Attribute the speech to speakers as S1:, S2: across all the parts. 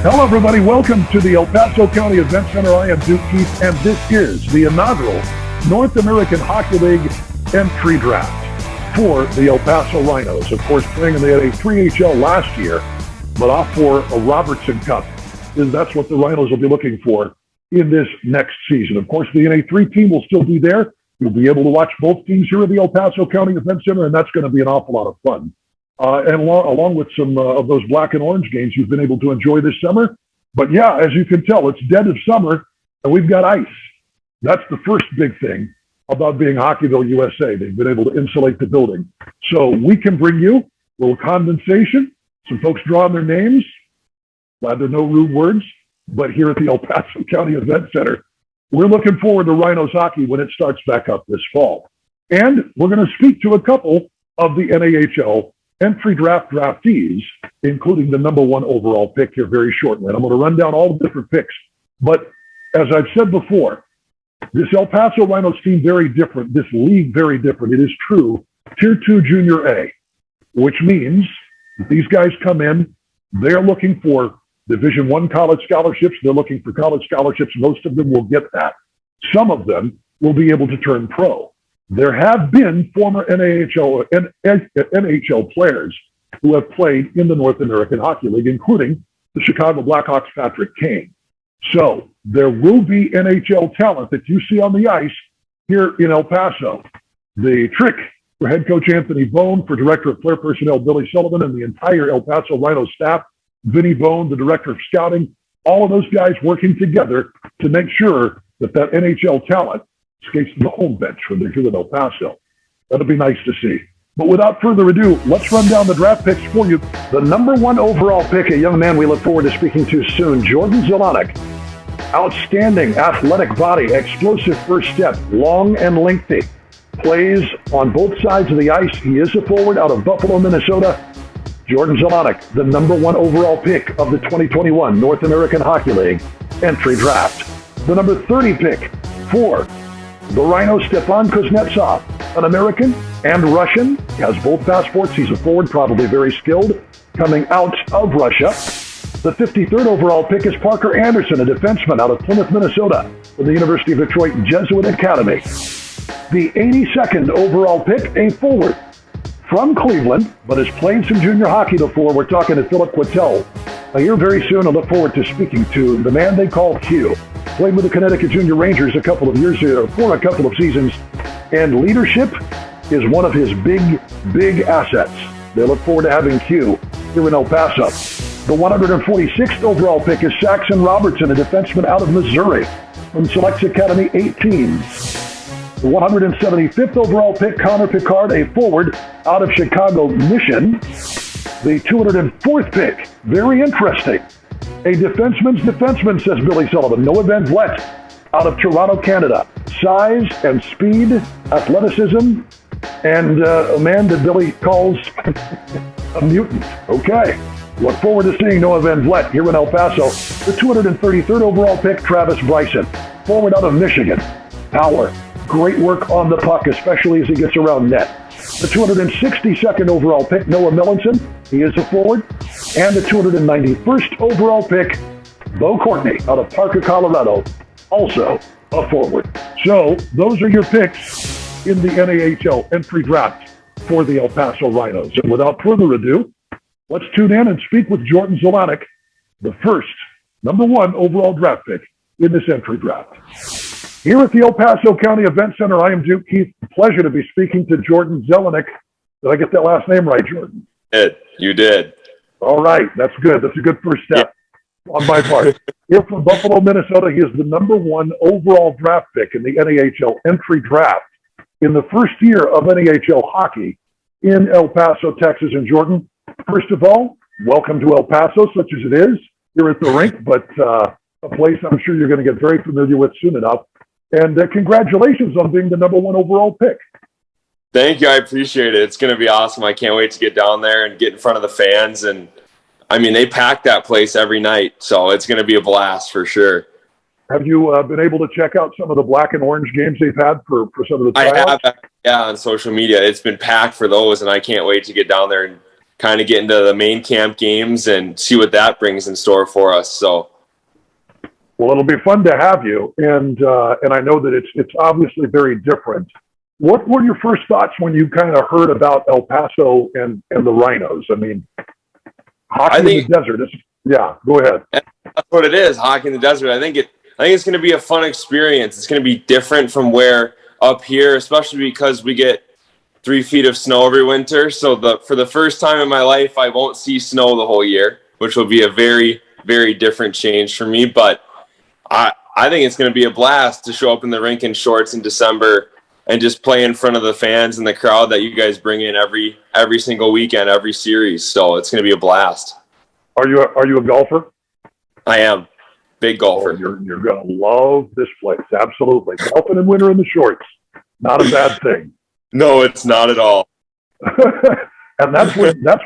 S1: Hello, everybody. Welcome to the El Paso County Event Center. I am Duke Keith, and this is the inaugural North American Hockey League Entry Draft for the El Paso Rhinos. Of course, playing in the NAHL 3HL last year, but off for a Robertson Cup. That's what the Rhinos will be looking for in this next season. Of course, the NAHL 3 team will still be there. You'll be able to watch both teams here at the El Paso County Event Center, and that's going to be an awful lot of fun. And along with some of those black and orange games you've been able to enjoy this summer. But yeah, as you can tell, it's dead of summer, and we've got ice. That's the first big thing about being Hockeyville, USA. They've been able to insulate the building. So we can bring you a little condensation, some folks drawing their names. Glad there are no rude words. But here at the El Paso County Event Center, we're looking forward to Rhinos hockey when it starts back up this fall. And we're going to speak to a couple of the NAHL Entry Draft draftees, including the number one overall pick here very shortly. And I'm going to run down all the different picks. But as I've said before, this El Paso Rhinos team very different, this league very different. It is true, Tier 2 Junior A, which means that these guys come in, they're looking for Division I college scholarships. They're looking for college scholarships. Most of them will get that. Some of them will be able to turn pro. There have been former NHL players who have played in the North American Hockey League, including the Chicago Blackhawks' Patrick Kane. So there will be NHL talent that you see on the ice here in El Paso. The trick for head coach Anthony Bone, for director of player personnel Billy Sullivan, and the entire El Paso Rhino staff, Vinny Bone, the director of scouting, all of those guys working together to make sure that NHL talent skates to the home bench when they're here in El Paso. That'll be nice to see. But without further ado, let's run down the draft picks for you. The number one overall pick, a young man we look forward to speaking to soon, Jordan Zelenak. Outstanding athletic body, explosive first step, long and lengthy. Plays on both sides of the ice. He is a forward out of Buffalo, Minnesota. Jordan Zelenak, the number one overall pick of the 2021 North American Hockey League Entry Draft. The number 30 pick for the Rhino, Stepan Kuznetsov, an American and Russian. He has both passports. He's a forward, probably very skilled, coming out of Russia. The 53rd overall pick is Parker Anderson, a defenseman out of Plymouth, Minnesota, from the University of Detroit Jesuit Academy. The 82nd overall pick, a forward from Cleveland, but has played some junior hockey before. We're talking to Philip Quetell. Here very soon, I look forward to speaking to the man they call Q. Played with the Connecticut Junior Rangers a couple of years ago, for a couple of seasons, and leadership is one of his big assets. They look forward to having Q here in El Paso. The 146th overall pick is Saxon Robertson, a defenseman out of Missouri from Selects Academy 18. The 175th overall pick, Connor Picard, a forward out of Chicago Mission. The 204th pick, very interesting. A defenseman's defenseman, says Billy Sullivan. Noah Van Vliet out of Toronto, Canada. Size and speed, athleticism, and a man that Billy calls a mutant. Okay. Look forward to seeing Noah Van Vliet here in El Paso. The 233rd overall pick, Travis Bryson, forward out of Michigan. Power. Great work on the puck, especially as he gets around net. The 262nd overall pick, Noah Millinson. He is a forward. And the 291st overall pick, Bo Courtney, out of Parker, Colorado, also a forward. So those are your picks in the NAHL Entry Draft for the El Paso Rhinos. And without further ado, let's tune in and speak with Jordan Zelenak, the first number one overall draft pick in this entry draft. Here at the El Paso County Event Center, I am Duke Keith. Pleasure to be speaking to Jordan Zelenak. Did I get that last name right, Jordan?
S2: You did.
S1: All right. That's good. That's a good first step on my part. Here from Buffalo, Minnesota, he is the number one overall draft pick in the NAHL Entry Draft in the first year of NAHL hockey in El Paso, Texas. And Jordan, first of all, welcome to El Paso, such as it is here at the rink, but a place I'm sure you're going to get very familiar with soon enough. And congratulations on being the number one overall pick.
S2: Thank you. I appreciate it. It's going to be awesome. I can't wait to get down there and get in front of the fans. And I mean, they pack that place every night, so it's going to be a blast for sure.
S1: Have you been able to check out some of the black and orange games they've had for some of the tryouts?
S2: I have, yeah, on social media. It's been packed for those, and I can't wait to get down there and kind of get into the main camp games and see what that brings in store for us. So,
S1: well, it'll be fun to have you, and I know that it's obviously very different. What were your first thoughts when you kind of heard about El Paso and the Rhinos? I mean, hockey in the desert. Yeah, go ahead.
S2: That's what it is, hockey in the desert. I think it's going to be a fun experience. It's going to be different from where up here, especially because we get 3 feet of snow every winter. So for the first time in my life, I won't see snow the whole year, which will be a very, very different change for me. But I think it's going to be a blast to show up in the rink in shorts in December and just play in front of the fans and the crowd that you guys bring in every single weekend, every series. So it's going to be a blast.
S1: Are you a golfer?
S2: I am. Big golfer.
S1: Oh, you're going to love this place. Absolutely. Golfing in winter in the shorts. Not a bad thing.
S2: No, it's not at all.
S1: And that's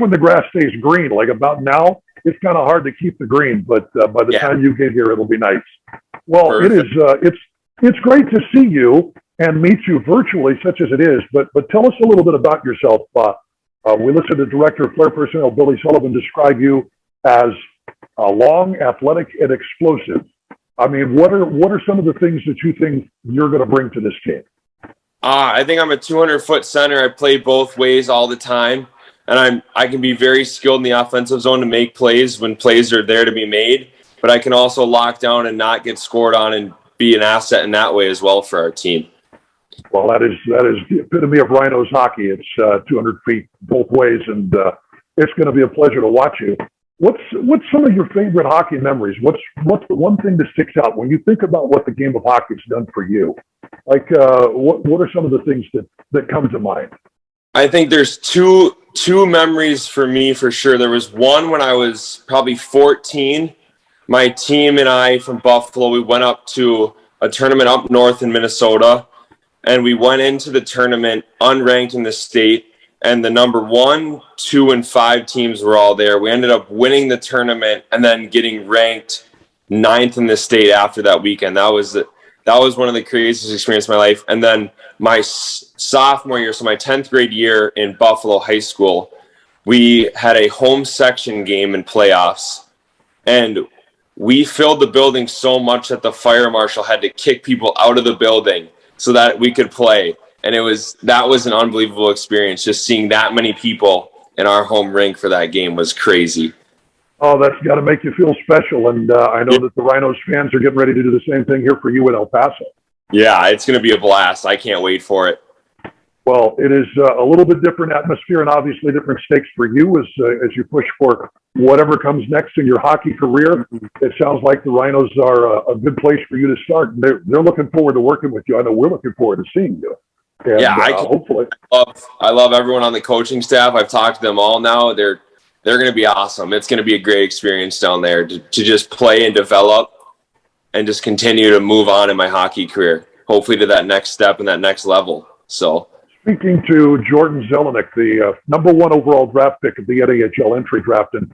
S1: when the grass stays green. Like about now, it's kind of hard to keep the green, but by the time you get here, it'll be nice. Well, Perfect. It's great to see you and meet you virtually, such as it is. But tell us a little bit about yourself. We listened to Director of Player Personnel Billy Sullivan describe you as long, athletic, and explosive. I mean, what are some of the things that you think you're going to bring to this team?
S2: I think I'm a 200-foot center. I play both ways all the time, and I can be very skilled in the offensive zone to make plays when plays are there to be made. But I can also lock down and not get scored on and be an asset in that way as well for our team.
S1: Well, that is the epitome of Rhinos hockey. It's 200 feet both ways, and it's going to be a pleasure to watch you. What's some of your favorite hockey memories? What's the one thing that sticks out when you think about what the game of hockey has done for you? Like, what are some of the things that come to mind?
S2: I think there's two memories for me for sure. There was one when I was probably 14. My team and I from Buffalo, we went up to a tournament up north in Minnesota, and we went into the tournament unranked in the state, and the number 1, 2, and 5 teams were all there. We ended up winning the tournament and then getting ranked 9th in the state after that weekend. That was one of the craziest experiences of my life. And then my sophomore year, so my 10th grade year in Buffalo High School, we had a home section game in playoffs, and we filled the building so much that the fire marshal had to kick people out of the building so that we could play. And that was an unbelievable experience. Just seeing that many people in our home rink for that game was crazy.
S1: Oh, that's got to make you feel special. And I know that the Rhinos fans are getting ready to do the same thing here for you in El Paso.
S2: Yeah, it's going to be a blast. I can't wait for it.
S1: Well, it is a little bit different atmosphere and obviously different stakes for you as you push for whatever comes next in your hockey career. It sounds like the Rhinos are a good place for you to start. And they're looking forward to working with you. I know we're looking forward to seeing you. And, hopefully.
S2: I love everyone on the coaching staff. I've talked to them all now. They're going to be awesome. It's going to be a great experience down there to just play and develop and just continue to move on in my hockey career, hopefully to that next step and that next level. So,
S1: speaking to Jordan Zelenak, the number 1 overall draft pick of the NAHL Entry Draft, and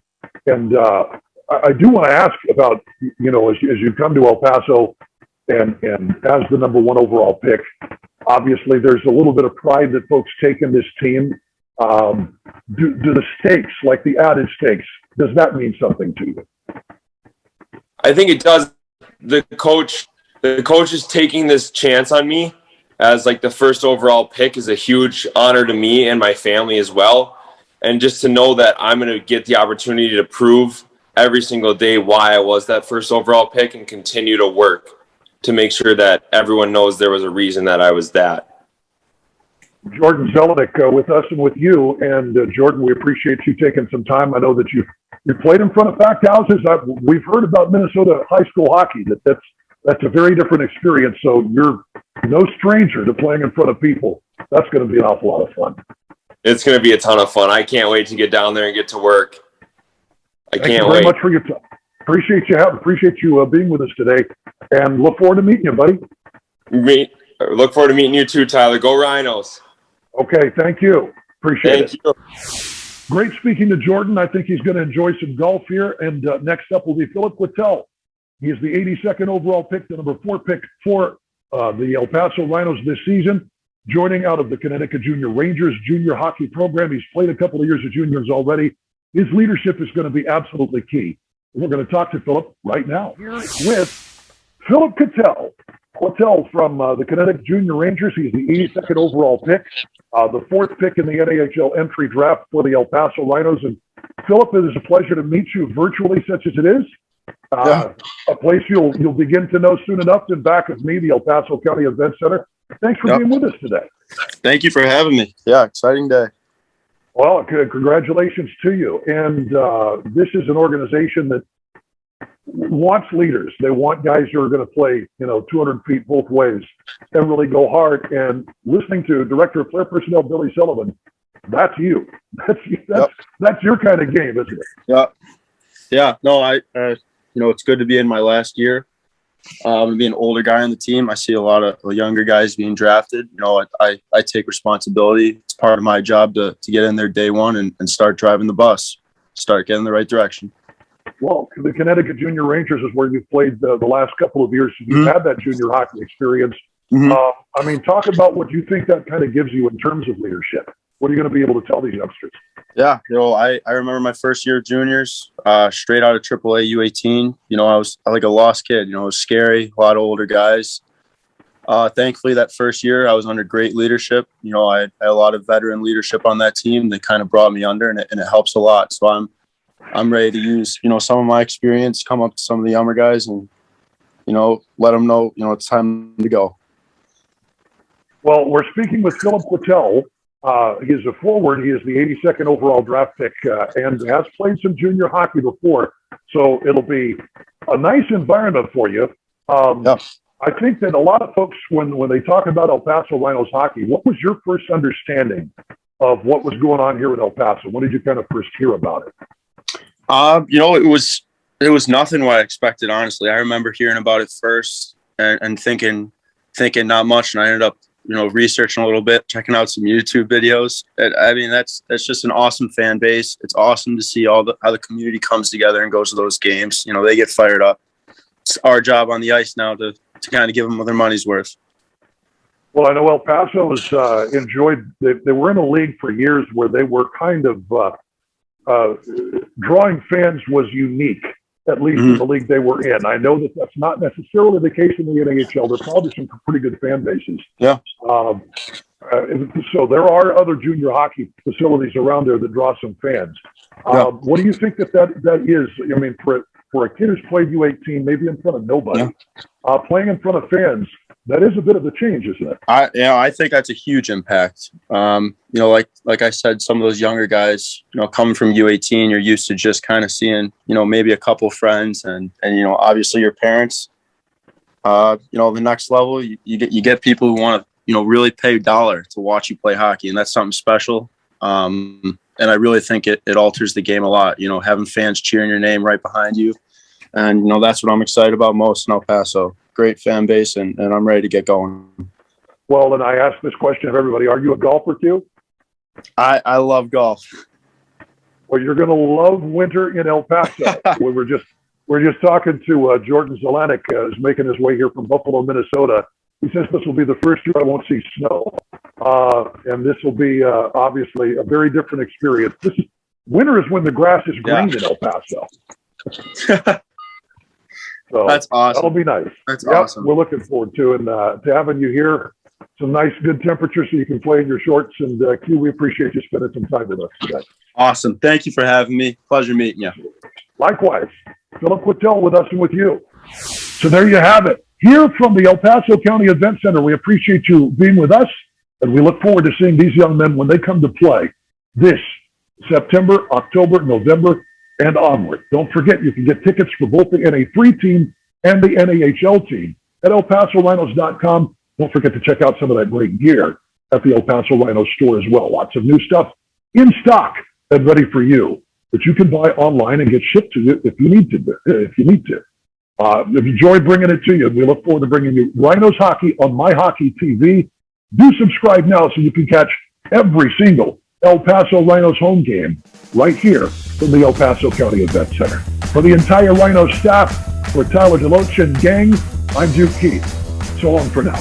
S1: I do want to ask about, as you come to El Paso and as the number 1 overall pick, obviously there's a little bit of pride that folks take in this team. Do the stakes, like the added stakes, does that mean something to you?
S2: I think it does. The coach is taking this chance on me as like the first overall pick is a huge honor to me and my family as well. And just to know that I'm going to get the opportunity to prove every single day why I was that first overall pick and continue to work to make sure that everyone knows there was a reason that I was that.
S1: Jordan Zelenak with us and with you. And Jordan, we appreciate you taking some time. I know that you played in front of packed houses. We've heard about Minnesota high school hockey. That's a very different experience. So you're no stranger to playing in front of people. That's going to be an awful lot of fun.
S2: It's going to be a ton of fun. I can't wait to get down there and get to work.
S1: Thank you very much for your time. Appreciate you being with us today, and look forward to meeting you, buddy.
S2: Look forward to meeting you too, Tyler. Go Rhinos.
S1: Okay, thank you. Appreciate it.
S2: Thank you.
S1: Great speaking to Jordan. I think he's going to enjoy some golf here. And next up will be Philip Quetell. He is the 82nd overall pick, the number 4 pick for the El Paso Rhinos this season. joining out of the Connecticut Junior Rangers junior hockey program. He's played a couple of years of juniors already. His leadership is going to be absolutely key. We're going to talk to Philip right now here with Philip Quetell. Quetell from the Connecticut Junior Rangers. He's the 82nd overall pick, the 4th pick in the NAHL Entry Draft for the El Paso Rhinos. And Philip, it is a pleasure to meet you virtually, such as it is. A place you'll begin to know soon enough. And back with me, the El Paso County Event Center. Thanks for being with us today.
S3: Thank you for having me. Yeah, exciting day.
S1: Well, congratulations to you. And this is an organization that wants leaders. They want guys who are going to play, 200 feet both ways and really go hard. And listening to Director of Player Personnel, Billy Sullivan, that's you. That's your kind of game, isn't it?
S3: Yeah. Yeah. No, it's good to be in my last year. To be an older guy on the team. I see a lot of younger guys being drafted. I take responsibility. It's part of my job to get in there day one and start driving the bus, start getting the right direction.
S1: Well, the Connecticut Junior Rangers is where you've played the last couple of years. You've had that junior hockey experience. Talk about what you think that kind of gives you in terms of leadership. What are you going to be able to tell these youngsters? Yeah,
S3: I remember my first year of juniors, straight out of AAA U18. I was like a lost kid. It was scary, a lot of older guys. Thankfully, that first year, I was under great leadership. I had a lot of veteran leadership on that team that kind of brought me under, and it helps a lot. So I'm ready to use, some of my experience, come up to some of the younger guys and, let them know, it's time to go.
S1: Well, we're speaking with Philip Quetell. He's a forward. He is the 82nd overall draft pick and has played some junior hockey before. So it'll be a nice environment for you. I think that a lot of folks, when they talk about El Paso Rhinos hockey, what was your first understanding of what was going on here at El Paso? When did you kind of first hear about it?
S3: It was nothing what I expected, honestly. I remember hearing about it first and thinking not much, and I ended up researching a little bit, checking out some YouTube videos. That's just an awesome fan base. It's awesome to see how the community comes together and goes to those games. They get fired up. It's our job on the ice now to kind of give them their money's worth.
S1: Well, I know El Paso has enjoyed. They were in a league for years where they were kind of drawing fans was unique, at least in the league they were in. I know that that's not necessarily the case in the NAHL. There's probably some pretty good fan bases. Yeah. So there are other junior hockey facilities around there that draw some fans. What do you think that is? I mean, for a kid who's played U18, maybe in front of nobody, playing in front of fans, that is a bit of a change, isn't it?
S3: I think that's a huge impact. Like I said, some of those younger guys, coming from U18, you're used to just kind of seeing, maybe a couple friends and obviously your parents. The next level, you get people who want to, really pay $1 to watch you play hockey, and that's something special. And I really think it alters the game a lot. Having fans cheering your name right behind you, and that's what I'm excited about most in El Paso. Great fan base, and I'm ready to get going.
S1: Well, and I ask this question of everybody: are you a golfer too?
S3: I love golf.
S1: Well, you're going to love winter in El Paso. we're just talking to Jordan Zelenak, who's making his way here from Buffalo, Minnesota. He says this will be the first year I won't see snow, and this will be obviously a very different experience. Winter is when the grass is green in El Paso. So
S3: that's awesome.
S1: That'll be nice.
S3: That's awesome.
S1: We're looking forward to to having you here. Some nice, good temperature so you can play in your shorts. And Q, we appreciate you spending some time with us today.
S3: Awesome. Thank you for having me. Pleasure meeting you.
S1: Likewise. Philip Quetell with us and with you. So there you have it. Here from the El Paso County Event Center, we appreciate you being with us, and we look forward to seeing these young men when they come to play this September, October, November, and onward. Don't forget, you can get tickets for both the NA3 team and the NAHL team at ElPasoRhinos.com. Don't forget to check out some of that great gear at the El Paso Rhinos store as well. Lots of new stuff in stock and ready for you that you can buy online and get shipped to you if you need to. We've enjoyed bringing it to you. We look forward to bringing you Rhinos hockey on My Hockey TV. Do subscribe now so you can catch every single El Paso Rhinos home game right here from the El Paso County Event Center. For the entire Rhinos staff, for Tyler Deloach and gang, I'm Duke Keith. So long for now.